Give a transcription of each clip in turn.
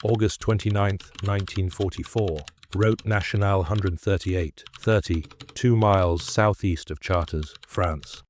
August 29, 1944. Route Nationale 138, 30, 2 miles southeast of Chartres, France.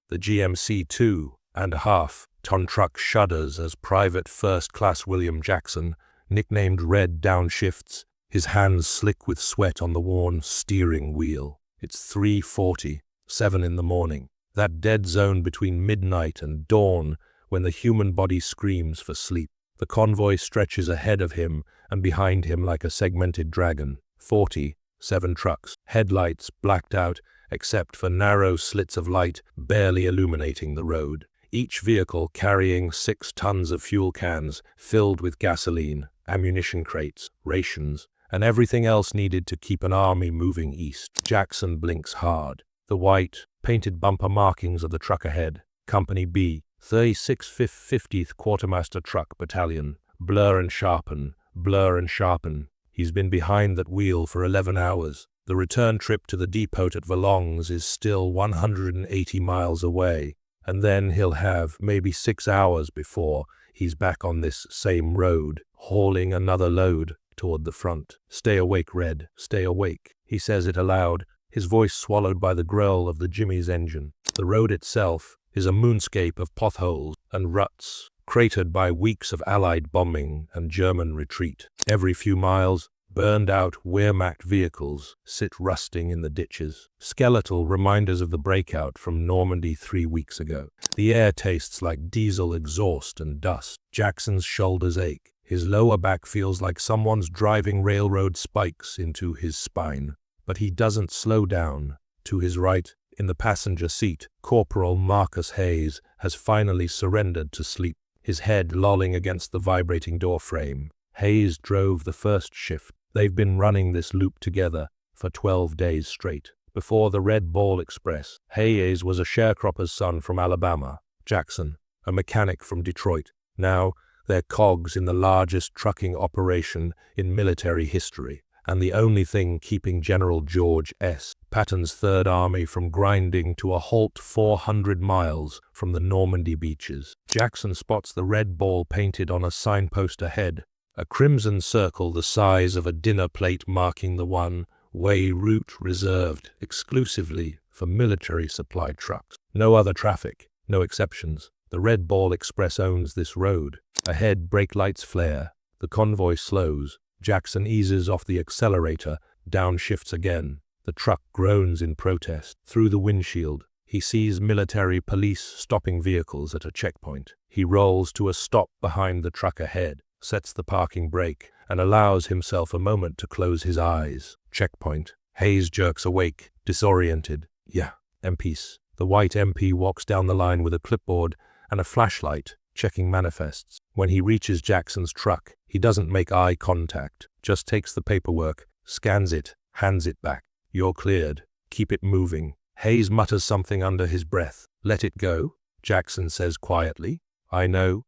The GMC 2.5-ton truck shudders as Private First Class William Jackson, nicknamed Red, downshifts, his hands slick with sweat on the worn steering wheel. It's 3:47 in the morning, that dead zone between midnight and dawn when the human body screams for sleep. The convoy stretches ahead of him and behind him like a segmented dragon. 47 trucks, headlights blacked out except for narrow slits of light barely illuminating the road. Each vehicle carrying 6 tons of fuel cans filled with gasoline, ammunition crates, rations, and everything else needed to keep an army moving east. Jackson blinks hard. The white, painted bumper markings of the truck ahead. Company B, 36th 50th Quartermaster Truck Battalion. Blur and sharpen, blur and sharpen. He's been behind that wheel for 11 hours. The return trip to the depot at Valognes is still 180 miles away, and then he'll have maybe 6 hours before he's back on this same road, hauling another load toward the front. Stay awake, Red, stay awake. He says it aloud, his voice swallowed by the growl of the Jimmy's engine. The road itself is a moonscape of potholes and ruts, cratered by weeks of Allied bombing and German retreat. Every few miles, burned-out Wehrmacht vehicles sit rusting in the ditches, skeletal reminders of the breakout from Normandy 3 weeks ago. The air tastes like diesel exhaust and dust. Jackson's shoulders ache. His lower back feels like someone's driving railroad spikes into his spine. But he doesn't slow down. To his right, in the passenger seat, Corporal Marcus Hayes has finally surrendered to sleep, his head lolling against the vibrating door frame. Hayes drove the first shift. They've been running this loop together for 12 days straight. Before the Red Ball Express, Hayes was a sharecropper's son from Alabama. Jackson, a mechanic from Detroit. Now, they're cogs in the largest trucking operation in military history, and the only thing keeping General George S. Patton's Third Army from grinding to a halt 400 miles from the Normandy beaches. Jackson spots the red ball painted on a signpost ahead, a crimson circle the size of a dinner plate marking the one-way route reserved exclusively for military supply trucks. No other traffic, no exceptions. The Red Ball Express owns this road. Ahead, brake lights flare. The convoy slows. Jackson eases off the accelerator, downshifts again. The truck groans in protest. Through the windshield, he sees military police stopping vehicles at a checkpoint. He rolls to a stop behind the truck ahead, sets the parking brake, and allows himself a moment to close his eyes. Checkpoint. Hayes jerks awake, disoriented. Yeah, MPs. The white MP walks down the line with a clipboard and a flashlight, checking manifests. When he reaches Jackson's truck, he doesn't make eye contact, just takes the paperwork, scans it, hands it back. You're cleared. Keep it moving. Hayes mutters something under his breath. Let it go, Jackson says quietly. I know.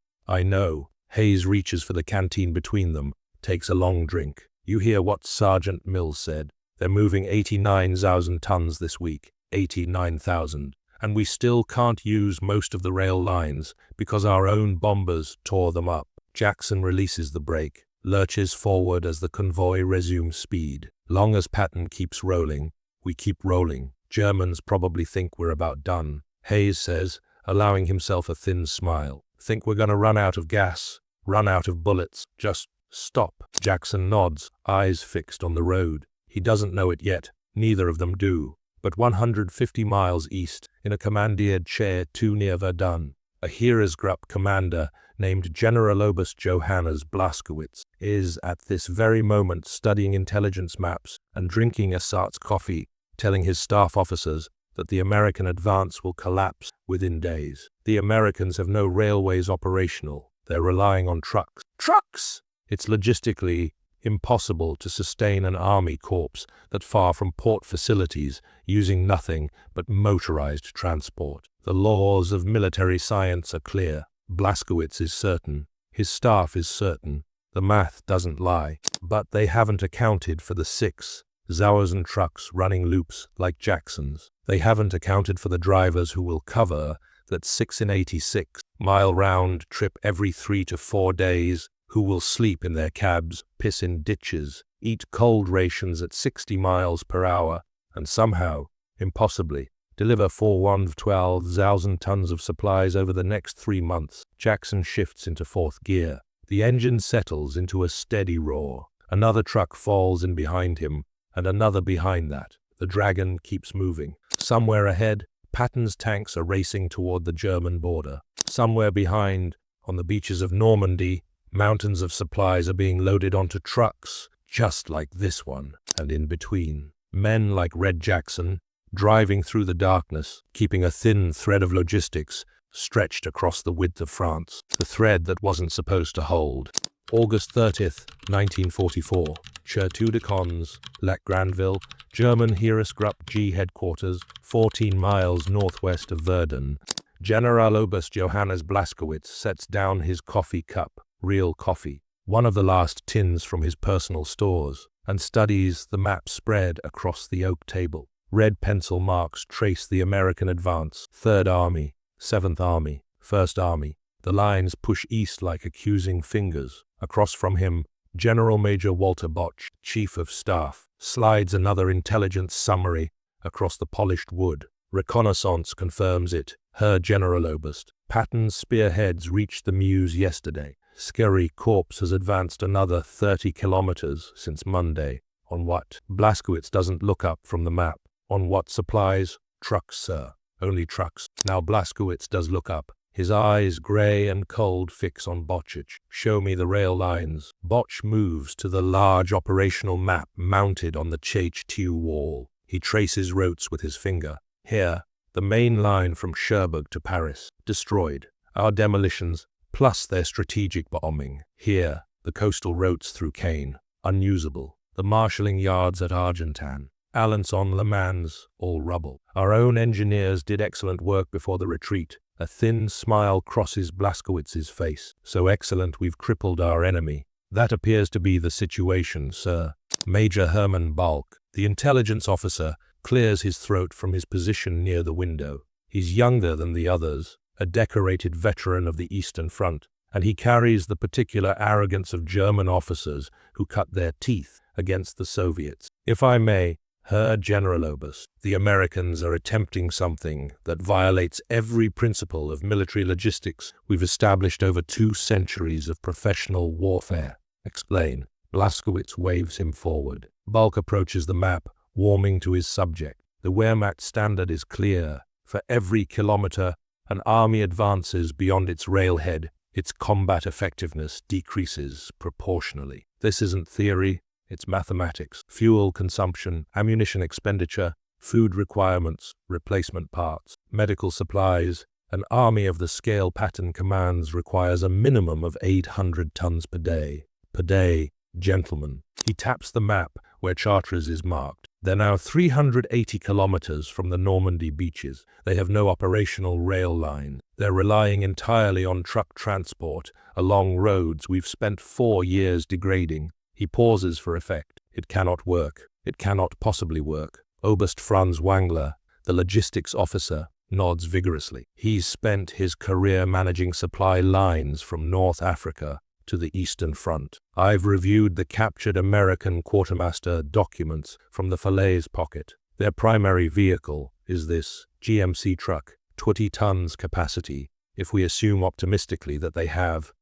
Hayes reaches for the canteen between them, takes a long drink. You hear what Sergeant Mills said. They're moving 89,000 tons this week. 89,000. And we still can't use most of the rail lines because our own bombers tore them up. Jackson releases the brake, lurches forward as the convoy resumes speed. Long as Patton keeps rolling, we keep rolling. Germans probably think we're about done, Hayes says, allowing himself a thin smile. Think we're gonna run out of gas, run out of bullets, just stop. Jackson nods, eyes fixed on the road. He doesn't know it yet, neither of them do. But 150 miles east, in a commandeered chair too near Verdun, a Heeresgruppe commander named Generalobus Johannes Blaskowitz is at this very moment studying intelligence maps and drinking Assart's coffee, telling his staff officers that the American advance will collapse within days. The Americans have no railways operational. They're relying on trucks. Trucks! It's logistically impossible to sustain an army corps that far from port facilities using nothing but motorized transport. The laws of military science are clear. Blaskowitz is certain. His staff is certain. The math doesn't lie. But they haven't accounted for the 6,000 trucks running loops like Jackson's. They haven't accounted for the drivers who will cover that 6 in 86 mile round trip every 3 to 4 days, who will sleep in their cabs, piss in ditches, eat cold rations at 60 miles per hour, and somehow, impossibly, deliver 412,000 tons of supplies over the next 3 months. Jackson shifts into fourth gear. The engine settles into a steady roar. Another truck falls in behind him, and another behind that. The Dragon keeps moving. Somewhere ahead, Patton's tanks are racing toward the German border. Somewhere behind, on the beaches of Normandy, mountains of supplies are being loaded onto trucks, just like this one. And in between, men like Red Jackson, driving through the darkness, keeping a thin thread of logistics stretched across the width of France, the thread that wasn't supposed to hold. August 30th, 1944, Chertou de Cons, Lac Granville, German Heeresgruppe G headquarters, 14 miles northwest of Verdun. Generaloberst Johannes Blaskowitz sets down his coffee cup, real coffee, one of the last tins from his personal stores, and studies the map spread across the oak table. Red pencil marks trace the American advance, 3rd Army, 7th Army, 1st Army. The lines push east like accusing fingers. Across from him, General Major Walter Boch, Chief of Staff, slides another intelligence summary across the polished wood. Reconnaissance confirms it. Herr Generaloberst. Patton's spearheads reached the Meuse yesterday. Scary Corps has advanced another 30 kilometers since Monday. On what? Blaskowitz doesn't look up from the map. On what supplies? Trucks, sir. Only trucks. Now Blaskowitz does look up. His eyes, grey and cold, fix on Bochich. Show me the rail lines. Boch moves to the large operational map mounted on the Chertou wall. He traces routes with his finger. Here, the main line from Cherbourg to Paris. Destroyed. Our demolitions, plus their strategic bombing. Here, the coastal routes through Caen. Unusable. The marshalling yards at Argentan. Alençon-Le Mans, all rubble. Our own engineers did excellent work before the retreat. A thin smile crosses Blaskowitz's face. So excellent we've crippled our enemy. That appears to be the situation, sir. Major Hermann Balk, the intelligence officer, clears his throat from his position near the window. He's younger than the others, a decorated veteran of the Eastern Front, and he carries the particular arrogance of German officers who cut their teeth against the Soviets. If I may, Herr Generaloberst, the Americans are attempting something that violates every principle of military logistics we've established over 2 centuries of professional warfare. Explain. Blaskowitz waves him forward. Balk approaches the map, warming to his subject. The Wehrmacht standard is clear. For every kilometer an army advances beyond its railhead, its combat effectiveness decreases proportionally. This isn't theory. It's mathematics. Fuel consumption, ammunition expenditure, food requirements, replacement parts, medical supplies. An army of the scale Patton commands requires a minimum of 800 tons per day. Per day, gentlemen. He taps the map where Chartres is marked. They're now 380 kilometers from the Normandy beaches. They have no operational rail line. They're relying entirely on truck transport along roads we've spent 4 years degrading. He pauses for effect. It cannot work. It cannot possibly work. Oberst Franz Wangler, the logistics officer, nods vigorously. He's spent his career managing supply lines from North Africa to the Eastern Front. I've reviewed the captured American quartermaster documents from the Falaise pocket. Their primary vehicle is this GMC truck, 20 tons capacity, if we assume optimistically that they have,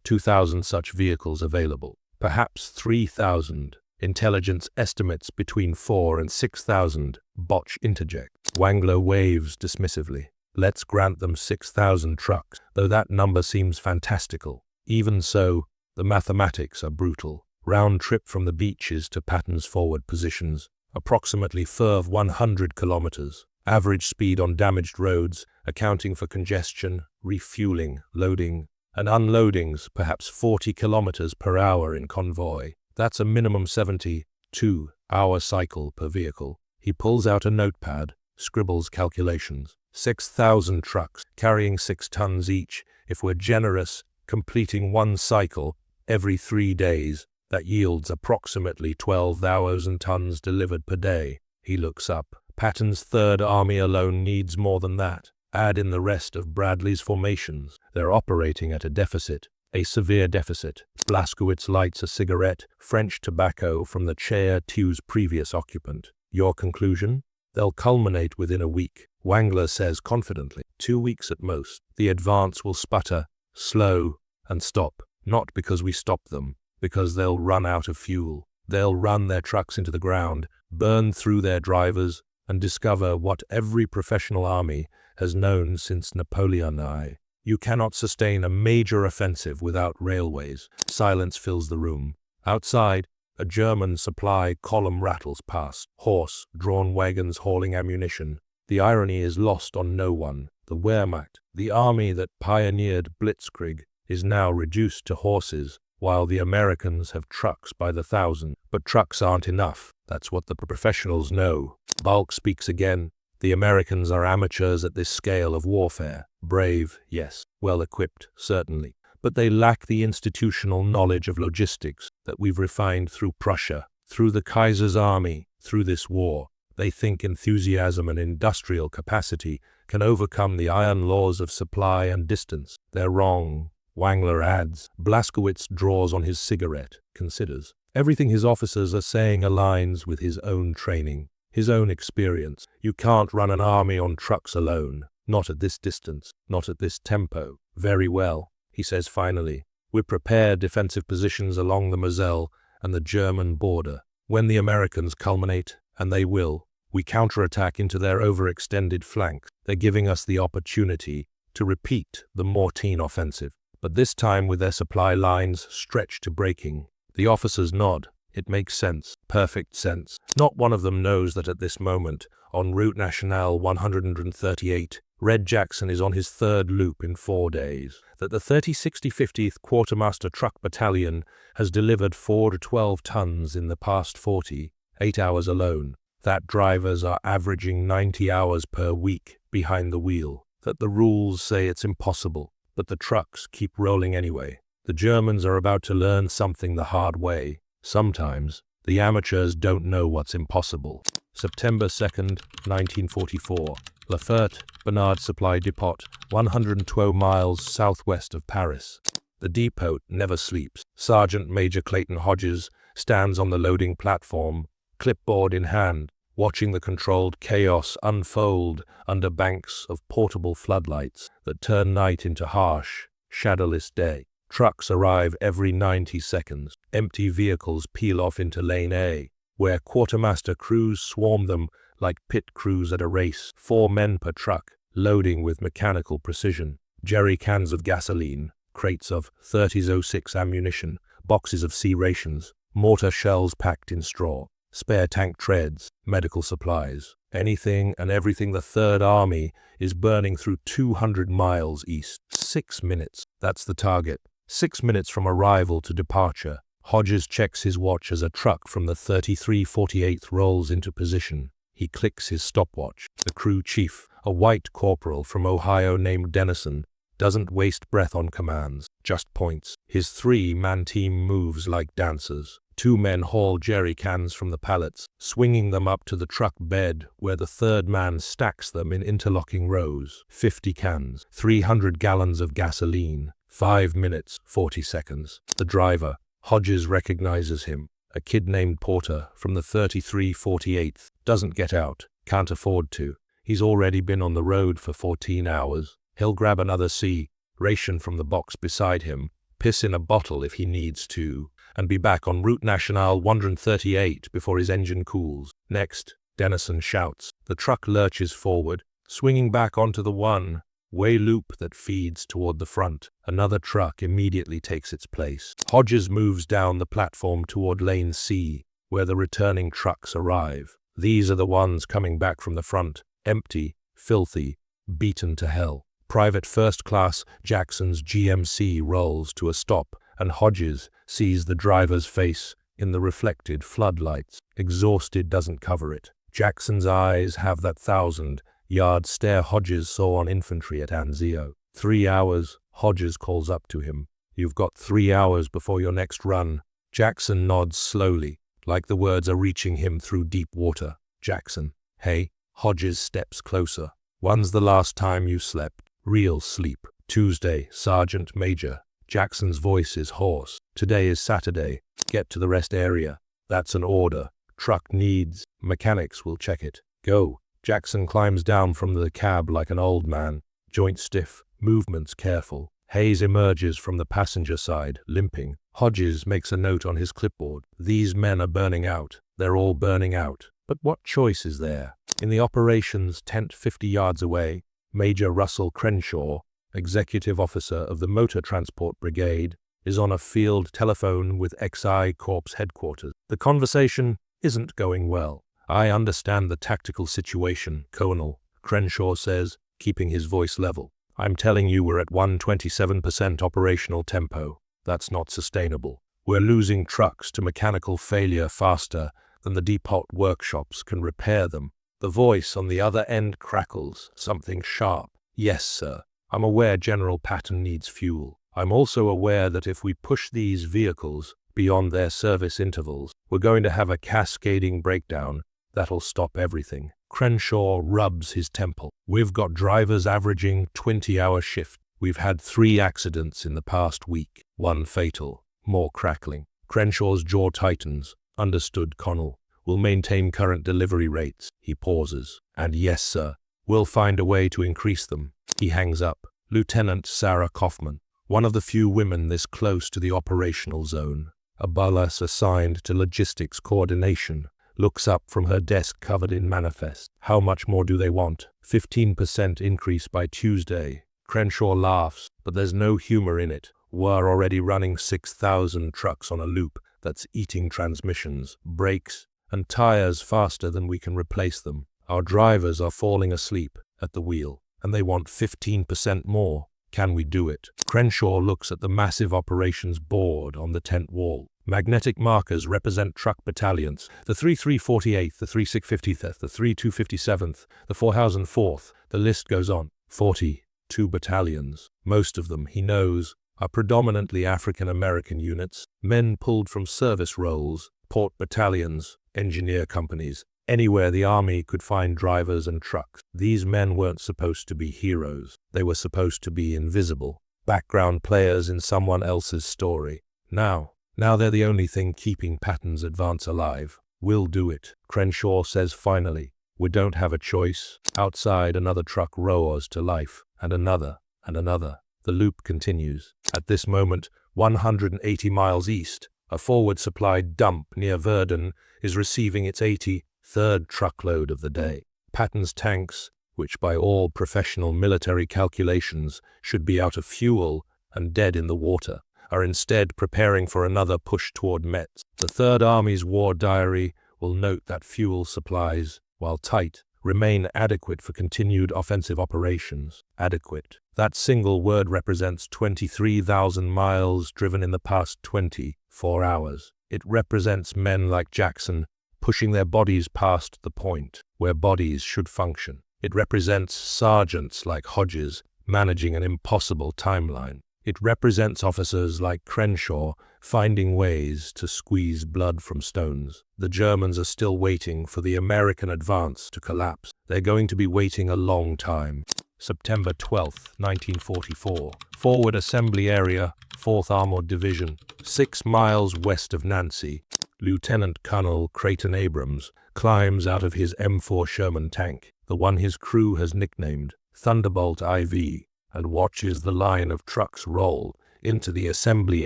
2,000 such vehicles available. Perhaps 3,000. Intelligence estimates between 4,000 and 6,000. Boch interjects. Wangler waves dismissively. Let's grant them 6,000 trucks, though that number seems fantastical. Even so, the mathematics are brutal. Round trip from the beaches to Patton's forward positions, approximately 100 kilometers. Average speed on damaged roads, accounting for congestion, refueling, loading, and unloadings, perhaps 40 kilometers per hour in convoy. That's a minimum 72-hour cycle per vehicle. He pulls out a notepad, scribbles calculations. 6,000 trucks, carrying 6 tons each. If we're generous, completing 1 cycle every 3 days, that yields approximately 12,000 tons delivered per day. He looks up. Patton's 3rd Army alone needs more than that. Add in the rest of Bradley's formations. They're operating at a deficit. a severe deficit. Blaskowitz lights a cigarette, French tobacco from the chair Tu's previous occupant. Your conclusion? They'll culminate within a week, Wangler says confidently. 2 weeks at most. The advance will sputter, slow, and stop. Not because we stop them, because they'll run out of fuel. They'll run their trucks into the ground, burn through their drivers, and discover what every professional army has known since WWII. You cannot sustain a major offensive without railways. Silence fills the room. Outside, a German supply column rattles past, horse-drawn wagons hauling ammunition. The irony is lost on no one. The Wehrmacht, the army that pioneered blitzkrieg, is now reduced to horses, while the Americans have trucks by the thousand. But trucks aren't enough. That's what the professionals know. Balk speaks again. The Americans are amateurs at this scale of warfare. Brave, yes. Well-equipped, certainly. But they lack the institutional knowledge of logistics that we've refined through Prussia, through the Kaiser's army, through this war. They think enthusiasm and industrial capacity can overcome the iron laws of supply and distance. They're wrong, Wangler adds. Blaskowitz draws on his cigarette, considers. Everything his officers are saying aligns with his own training, his own experience. You can't run an army on trucks alone. Not at this distance, not at this tempo. Very well, he says finally. We prepare defensive positions along the Moselle and the German border. When the Americans culminate, and they will, we counterattack into their overextended flanks. They're giving us the opportunity to repeat the Mortain offensive, but this time with their supply lines stretched to breaking. The officers nod. It makes sense. Perfect sense. Not one of them knows that at this moment, on Route Nationale 138, Red Jackson is on his third loop in 4 days, that the 3060 Quartermaster Truck Battalion has delivered 4 to 12 tons in the past 48 hours alone, that drivers are averaging 90 hours per week behind the wheel, that the rules say it's impossible, but the trucks keep rolling anyway. The Germans are about to learn something the hard way. Sometimes, the amateurs don't know what's impossible. September 2nd, 1944. Laferte, Bernard Supply Depot, 112 miles southwest of Paris. The depot never sleeps. Sergeant Major Clayton Hodges stands on the loading platform, clipboard in hand, watching the controlled chaos unfold under banks of portable floodlights that turn night into harsh, shadowless day. Trucks arrive every 90 seconds. Empty vehicles peel off into Lane A, where quartermaster crews swarm them like pit crews at a race. 4 men per truck, loading with mechanical precision. Jerry cans of gasoline, crates of 30-06 ammunition, boxes of C rations, mortar shells packed in straw, spare tank treads, medical supplies. Anything and everything the Third Army is burning through 200 miles east. 6 minutes. That's the target. 6 minutes from arrival to departure. Hodges checks his watch as a truck from the 3348th rolls into position. He clicks his stopwatch. The crew chief, a white corporal from Ohio named Dennison, doesn't waste breath on commands, just points. His 3-man team moves like dancers. 2 men haul jerry cans from the pallets, swinging them up to the truck bed where the 3rd man stacks them in interlocking rows. 50 cans, 300 gallons of gasoline. 5 minutes, 40 seconds. The driver, Hodges recognizes him. A kid named Porter from the 3348th. Doesn't get out. Can't afford to. He's already been on the road for 14 hours. He'll grab another C ration from the box beside him, piss in a bottle if he needs to, and be back on Route Nationale 138 before his engine cools. Next, Dennison shouts. The truck lurches forward, swinging back onto the one-way loop that feeds toward the front. Another truck immediately takes its place. Hodges moves down the platform toward Lane C, where the returning trucks arrive. These are the ones coming back from the front, empty, filthy, beaten to hell. Private First Class Jackson's GMC rolls to a stop, and Hodges sees the driver's face in the reflected floodlights. Exhausted doesn't cover it. Jackson's eyes have that 1,000-yard stare Hodges saw on infantry at Anzio. 3 hours, Hodges calls up to him. You've got 3 hours before your next run. Jackson nods slowly, like the words are reaching him through deep water. Jackson. Hey. Hodges steps closer. When's the last time you slept? Real sleep. Tuesday, Sergeant Major. Jackson's voice is hoarse. Today is Saturday. Get to the rest area. That's an order. Truck needs. Mechanics will check it. Go. Jackson climbs down from the cab like an old man. Joints stiff. Movements careful. Hayes emerges from the passenger side, limping. Hodges makes a note on his clipboard. These men are burning out. They're all burning out. But what choice is there? In the operations tent 50 yards away, Major Russell Crenshaw, executive officer of the Motor Transport Brigade, is on a field telephone with XI Corps headquarters. The conversation isn't going well. I understand the tactical situation, Colonel, Crenshaw says, keeping his voice level. I'm telling you we're at 127% operational tempo. That's not sustainable. We're losing trucks to mechanical failure faster than the depot workshops can repair them. The voice on the other end crackles, something sharp. Yes, sir. I'm aware General Patton needs fuel. I'm also aware that if we push these vehicles beyond their service intervals, we're going to have a cascading breakdown that'll stop everything. Crenshaw rubs his temple. We've got drivers averaging 20-hour shift. We've had 3 accidents in the past week, 1 fatal. More crackling. Crenshaw's jaw tightens. Understood, Connell. We'll maintain current delivery rates. He pauses. And yes, sir, we'll find a way to increase them. He hangs up. Lieutenant Sarah Kaufman, one of the few women this close to the operational zone, a boss assigned to logistics coordination, looks up from her desk covered in manifest. How much more do they want? 15% increase by Tuesday. Crenshaw laughs, but there's no humor in it. We're already running 6,000 trucks on a loop that's eating transmissions, brakes, and tires faster than we can replace them. Our drivers are falling asleep at the wheel, and they want 15% more. Can we do it? Crenshaw looks at the massive operations board on the tent wall. Magnetic markers represent truck battalions, the 3348th, the 3650th, the 3257th, the 4004th, the list goes on. 42 battalions. Most of them, he knows, are predominantly African-American units, men pulled from service roles, port battalions, engineer companies, anywhere the army could find drivers and trucks. These men weren't supposed to be heroes. They were supposed to be invisible, background players in someone else's story. Now they're the only thing keeping Patton's advance alive. We'll do it, Crenshaw says finally. We don't have a choice. Outside, another truck roars to life, and another, and another. The loop continues. At this moment, 180 miles east, a forward supply dump near Verdun is receiving its 83rd truckload of the day. Patton's tanks, which by all professional military calculations should be out of fuel and dead in the water, are instead preparing for another push toward Metz. The Third Army's war diary will note that fuel supplies, while tight, remain adequate for continued offensive operations. Adequate. That single word represents 23,000 miles driven in the past 24 hours. It represents men like Jackson pushing their bodies past the point where bodies should function. It represents sergeants like Hodges managing an impossible timeline. It represents officers like Crenshaw finding ways to squeeze blood from stones. The Germans are still waiting for the American advance to collapse. They're going to be waiting a long time. September 12, 1944. Forward Assembly Area, 4th Armored Division, 6 miles west of Nancy. Lieutenant Colonel Creighton Abrams climbs out of his M4 Sherman tank, the one his crew has nicknamed Thunderbolt IV, and watches the line of trucks roll into the assembly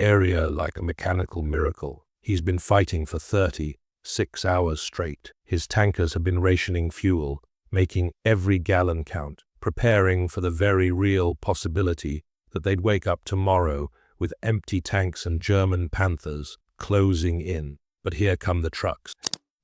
area like a mechanical miracle. He's been fighting for 36 hours straight. His tankers have been rationing fuel, making every gallon count, preparing for the very real possibility that they'd wake up tomorrow with empty tanks and German Panthers closing in. But here come the trucks.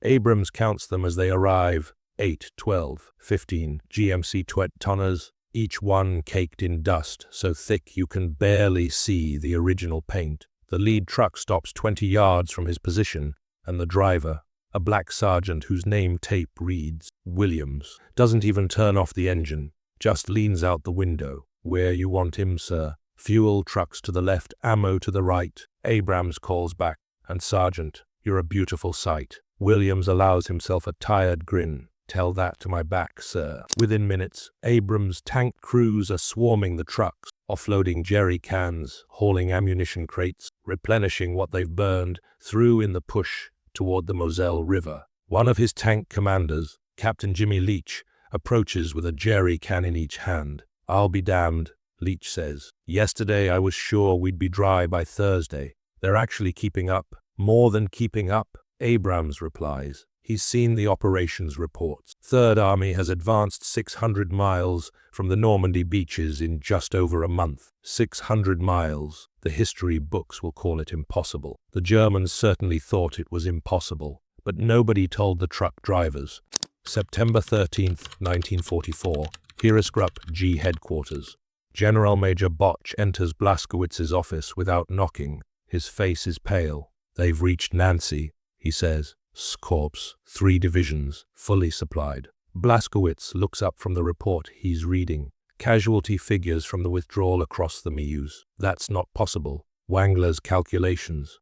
Abrams counts them as they arrive. 8, 12, 15 GMC 20-tonners, each one caked in dust so thick you can barely see the original paint. The lead truck stops 20 yards from his position, and the driver, a black sergeant whose name tape reads Williams, doesn't even turn off the engine, just leans out the window. Where you want him, sir? Fuel trucks to the left, ammo to the right. Abrams calls back, and Sergeant, you're a beautiful sight. Williams allows himself a tired grin. Tell that to my back, sir. Within minutes, Abrams tank crews are swarming the trucks, offloading jerry cans, hauling ammunition crates, replenishing what they've burned through in the push toward the Moselle River. One of his tank commanders, Captain Jimmy Leach, approaches with a jerry can in each hand. "I'll be damned," Leach says. "Yesterday I was sure we'd be dry by Thursday. They're actually keeping up. More than keeping up," Abrams replies. He's seen the operations reports. Third Army has advanced 600 miles from the Normandy beaches in just over a month. 600 miles. The history books will call it impossible. The Germans certainly thought it was impossible, but nobody told the truck drivers. September 13th, 1944. Heeresgruppe G headquarters. General Major Botch enters Blaskowitz's office without knocking. His face is pale. "They've reached Nancy," he says. "Corps, 3 divisions, fully supplied." Blaskowitz looks up from the report he's reading. Casualty figures from the withdrawal across the Meuse. "That's not possible. Wangler's calculations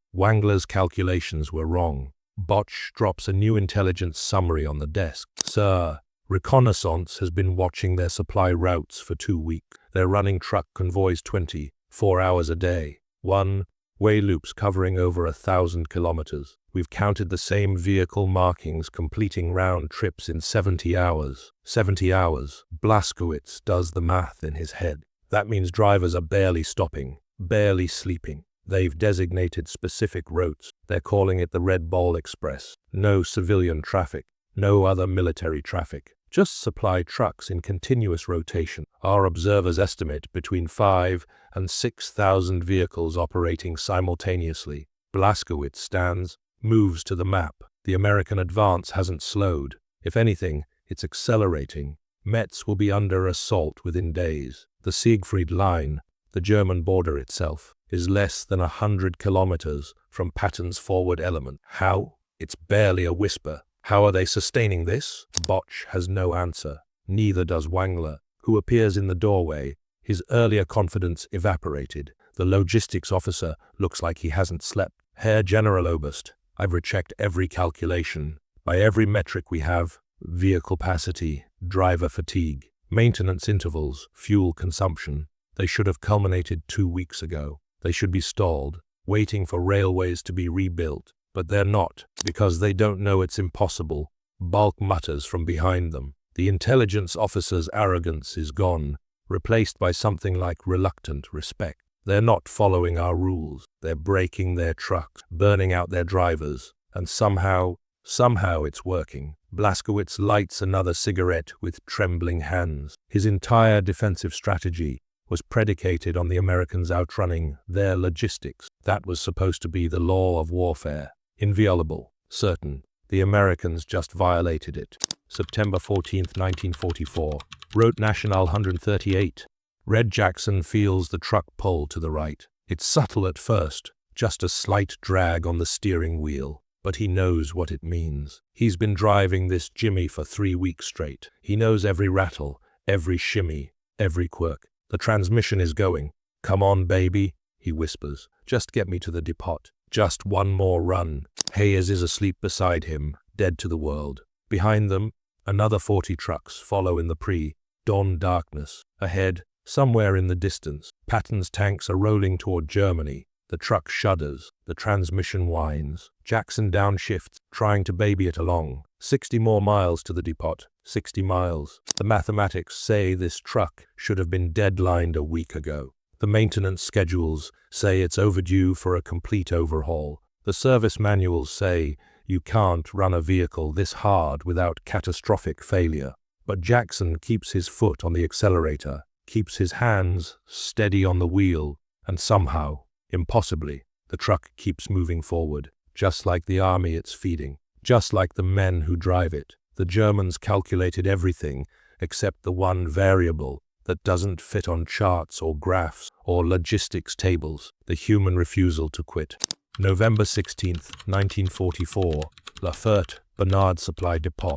were wrong." Botch drops a new intelligence summary on the desk. "Sir, reconnaissance has been watching their supply routes for 2 weeks. They're running truck convoys 24 hours a day. One-way loops covering over 1,000 kilometers. We've counted the same vehicle markings completing round trips in 70 hours. 70 hours. Blaskowitz does the math in his head. That means drivers are barely stopping, barely sleeping. They've designated specific routes. They're calling it the Red Ball Express. No civilian traffic, no other military traffic. Just supply trucks in continuous rotation. Our observers estimate between 5,000 and 6,000 vehicles operating simultaneously." Blaskowitz stands, moves to the map. The American advance hasn't slowed. If anything, it's accelerating. Metz will be under assault within days. The Siegfried Line, the German border itself, is less than 100 kilometers from Patton's forward element. How? It's barely a whisper. How are they sustaining this? Botch has no answer. Neither does Wangler, who appears in the doorway. His earlier confidence evaporated. The logistics officer looks like he hasn't slept. "Herr Generaloberst, I've rechecked every calculation. By every metric we have: vehicle capacity, driver fatigue, maintenance intervals, fuel consumption. They should have culminated 2 weeks ago. They should be stalled, waiting for railways to be rebuilt. But they're not, because they don't know it's impossible." Balk mutters from behind them. The intelligence officer's arrogance is gone, replaced by something like reluctant respect. "They're not following our rules. They're breaking their trucks, burning out their drivers, and somehow it's working." Blaskowitz lights another cigarette with trembling hands. His entire defensive strategy was predicated on the Americans outrunning their logistics. That was supposed to be the law of warfare. Inviolable, certain. The Americans just violated it. September 14th, 1944. Route Nationale 138. Red Jackson feels the truck pull to the right. It's subtle at first, just a slight drag on the steering wheel, but he knows what it means. He's been driving this Jimmy for 3 weeks straight. He knows every rattle, every shimmy, every quirk. The transmission is going. "Come on, baby," he whispers. "Just get me to the depot. Just one more run." Hayes is asleep beside him, dead to the world. Behind them, another 40 trucks follow in the pre-dawn darkness. Ahead, somewhere in the distance, Patton's tanks are rolling toward Germany. The truck shudders. The transmission whines. Jackson downshifts, trying to baby it along. 60 more miles to the depot. 60 miles. The mathematics say this truck should have been deadlined a week ago. The maintenance schedules say it's overdue for a complete overhaul. The service manuals say you can't run a vehicle this hard without catastrophic failure. But Jackson keeps his foot on the accelerator, keeps his hands steady on the wheel, and somehow, impossibly, the truck keeps moving forward, just like the army it's feeding, just like the men who drive it. The Germans calculated everything except the one variable that doesn't fit on charts or graphs or logistics tables: the human refusal to quit. November 16th, 1944, La Ferte, Bernard Supply Depot.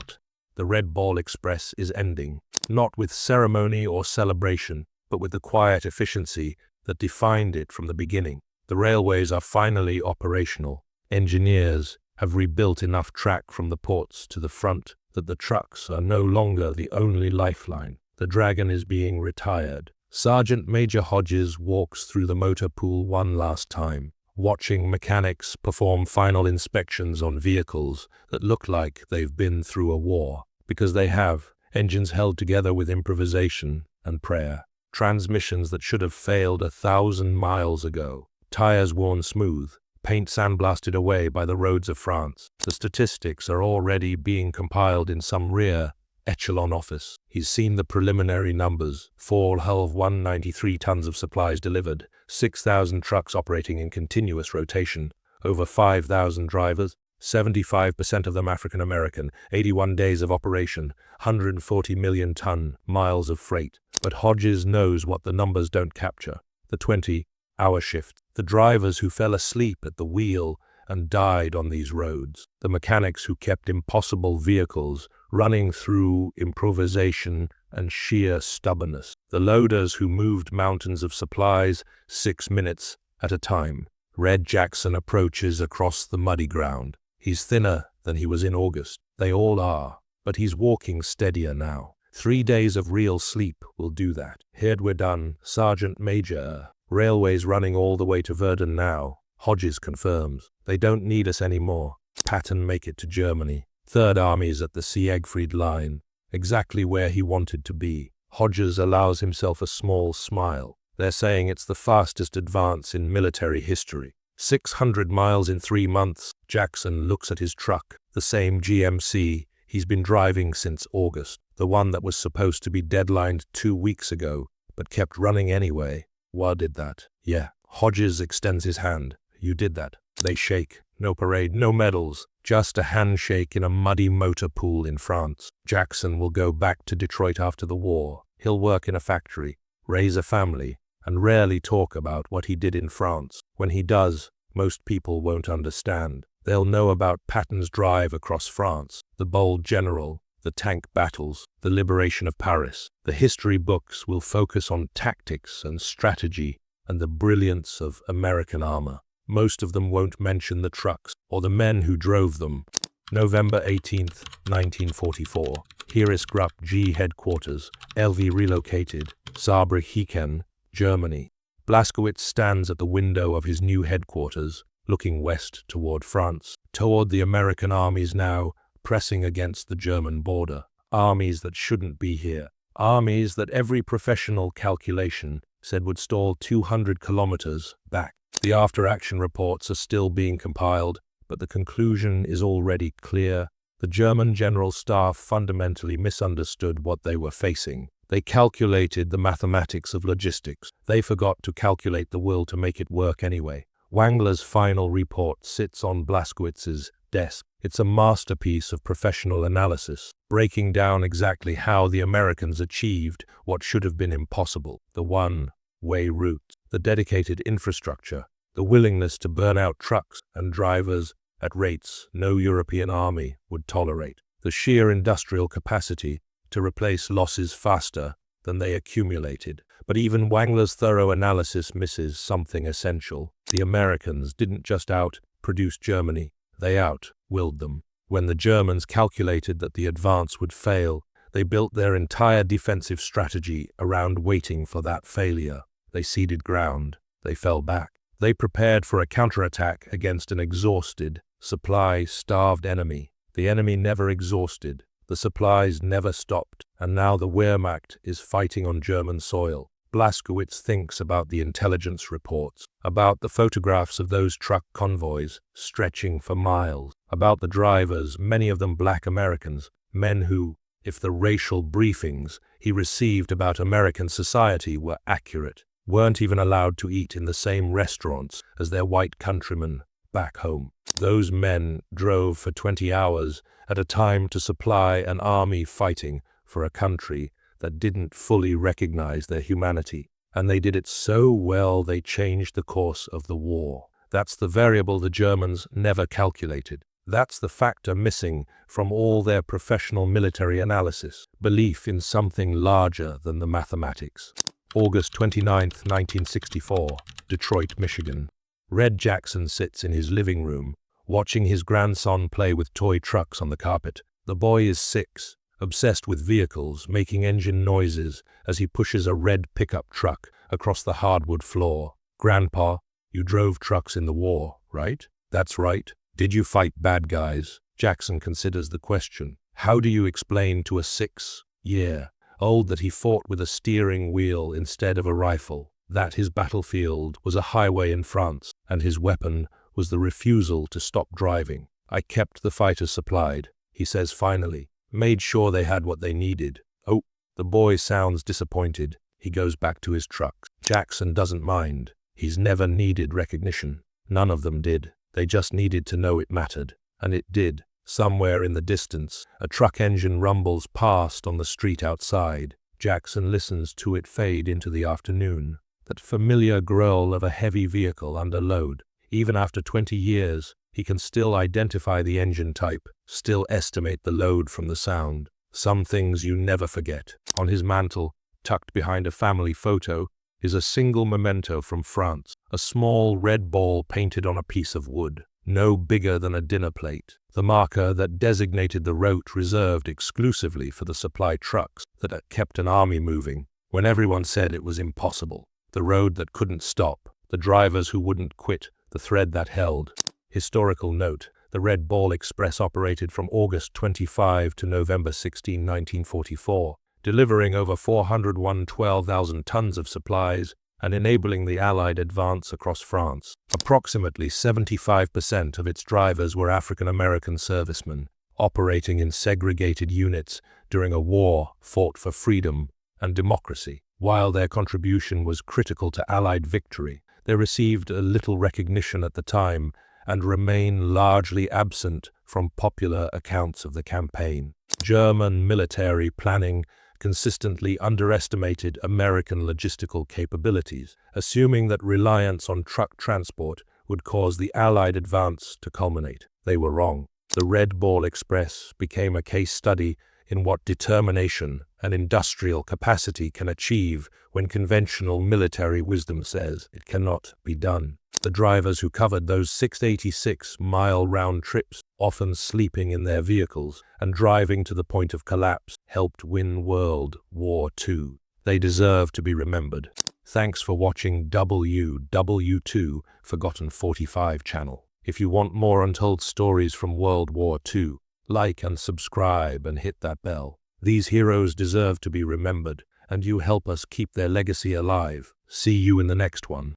The Red Ball Express is ending, not with ceremony or celebration, but with the quiet efficiency that defined it from the beginning. The railways are finally operational. Engineers have rebuilt enough track from the ports to the front. that the trucks are no longer the only lifeline. The Dragon is being retired. Sergeant Major Hodges walks through the motor pool one last time, watching mechanics perform final inspections on vehicles that look like they've been through a war, because they have, engines held together with improvisation and prayer, transmissions that should have failed 1,000 miles ago, tires worn smooth, paint sandblasted away by the roads of France. The statistics are already being compiled in some rear echelon office. He's seen the preliminary numbers: 4,193 tons of supplies delivered, 6,000 trucks operating in continuous rotation, over 5,000 drivers, 75% of them African American, 81 days of operation, 140 million ton-miles of freight. But Hodges knows what the numbers don't capture: the 20-hour shift, the drivers who fell asleep at the wheel and died on these roads, the mechanics who kept impossible vehicles running through improvisation and sheer stubbornness, the loaders who moved mountains of supplies 6 minutes at a time. Red Jackson approaches across the muddy ground. He's thinner than he was in August. They all are, but he's walking steadier now. 3 days of real sleep will do that. Here we're done, Sergeant Major. Railways running all the way to Verdun now. Hodges confirms. They don't need us anymore. Patton make it to Germany. Third Army's at the Siegfried Line, exactly where he wanted to be. Hodges allows himself a small smile. They're saying it's the fastest advance in military history. 600 miles in 3 months. Jackson looks at his truck, the same GMC he's been driving since August, the one that was supposed to be deadlined 2 weeks ago, but kept running anyway. What did that? Yeah. Hodges extends his hand. You did that. They shake. No parade, no medals, just a handshake in a muddy motor pool in France. Jackson will go back to Detroit after the war. He'll work in a factory, raise a family, and rarely talk about what he did in France. When he does, most people won't understand. They'll know about Patton's drive across France, the bold general, the tank battles, the liberation of Paris. The history books will focus on tactics and strategy and the brilliance of American armor. Most of them won't mention the trucks or the men who drove them. November 18th, 1944. Heeresgruppe G headquarters, LV relocated, Saarbrücken, Germany. Blaskowitz stands at the window of his new headquarters, looking west toward France, toward the American armies now pressing against the German border. Armies that shouldn't be here. Armies that every professional calculation said would stall 200 kilometers back. The after-action reports are still being compiled, but the conclusion is already clear. The German General Staff fundamentally misunderstood what they were facing. They calculated the mathematics of logistics. They forgot to calculate the will to make it work anyway. Wangler's final report sits on Blaskowitz's desk. It's a masterpiece of professional analysis, breaking down exactly how the Americans achieved what should have been impossible: the one-way route, the dedicated infrastructure, the willingness to burn out trucks and drivers at rates no European army would tolerate, the sheer industrial capacity to replace losses faster than they accumulated. But even Wangler's thorough analysis misses something essential. The Americans didn't just out-produce Germany, they out-willed them. When the Germans calculated that the advance would fail, they built their entire defensive strategy around waiting for that failure. They ceded ground. They fell back. They prepared for a counterattack against an exhausted, supply-starved enemy. The enemy never exhausted. The supplies never stopped. And now the Wehrmacht is fighting on German soil. Blaskowitz thinks about the intelligence reports, about the photographs of those truck convoys stretching for miles, about the drivers, many of them black Americans, men who, if the racial briefings he received about American society were accurate, weren't even allowed to eat in the same restaurants as their white countrymen back home. Those men drove for 20 hours at a time to supply an army fighting for a country that didn't fully recognize their humanity. And they did it so well they changed the course of the war. That's the variable the Germans never calculated. That's the factor missing from all their professional military analysis. Belief in something larger than the mathematics. August 29, 1964, Detroit, Michigan. Red Jackson sits in his living room, watching his grandson play with toy trucks on the carpet. The boy is 6, obsessed with vehicles, making engine noises as he pushes a red pickup truck across the hardwood floor. Grandpa, you drove trucks in the war, right? That's right. Did you fight bad guys? Jackson considers the question. How do you explain to a 6-year-old that he fought with a steering wheel instead of a rifle? That his battlefield was a highway in France, and his weapon was the refusal to stop driving. I kept the fighters supplied, he says finally. Made sure they had what they needed. Oh, the boy sounds disappointed. He goes back to his truck. Jackson doesn't mind. He's never needed recognition. None of them did. They just needed to know it mattered. And it did. Somewhere in the distance, a truck engine rumbles past on the street outside. Jackson listens to it fade into the afternoon. That familiar growl of a heavy vehicle under load. Even after 20 years, he can still identify the engine type, still estimate the load from the sound. Some things you never forget. On his mantle, tucked behind a family photo, is a single memento from France, a small red ball painted on a piece of wood, no bigger than a dinner plate, the marker that designated the route reserved exclusively for the supply trucks that had kept an army moving when everyone said it was impossible, the road that couldn't stop, the drivers who wouldn't quit, the thread that held. Historical note, the Red Ball Express operated from August 25 to November 16, 1944, delivering over 412,000 tons of supplies and enabling the Allied advance across France. Approximately 75% of its drivers were African American servicemen, operating in segregated units during a war fought for freedom and democracy. While their contribution was critical to Allied victory, they received little recognition at the time and remain largely absent from popular accounts of the campaign. German military planning consistently underestimated American logistical capabilities, assuming that reliance on truck transport would cause the Allied advance to culminate. They were wrong. The Red Ball Express became a case study in what determination and industrial capacity can achieve when conventional military wisdom says it cannot be done. The drivers who covered those 686-mile round trips, often sleeping in their vehicles and driving to the point of collapse, helped win World War II. They deserve to be remembered. Thanks for watching WWII Forgotten 45 channel. If you want more untold stories from World War II, like and subscribe and hit that bell. These heroes deserve to be remembered, and you help us keep their legacy alive. See you in the next one.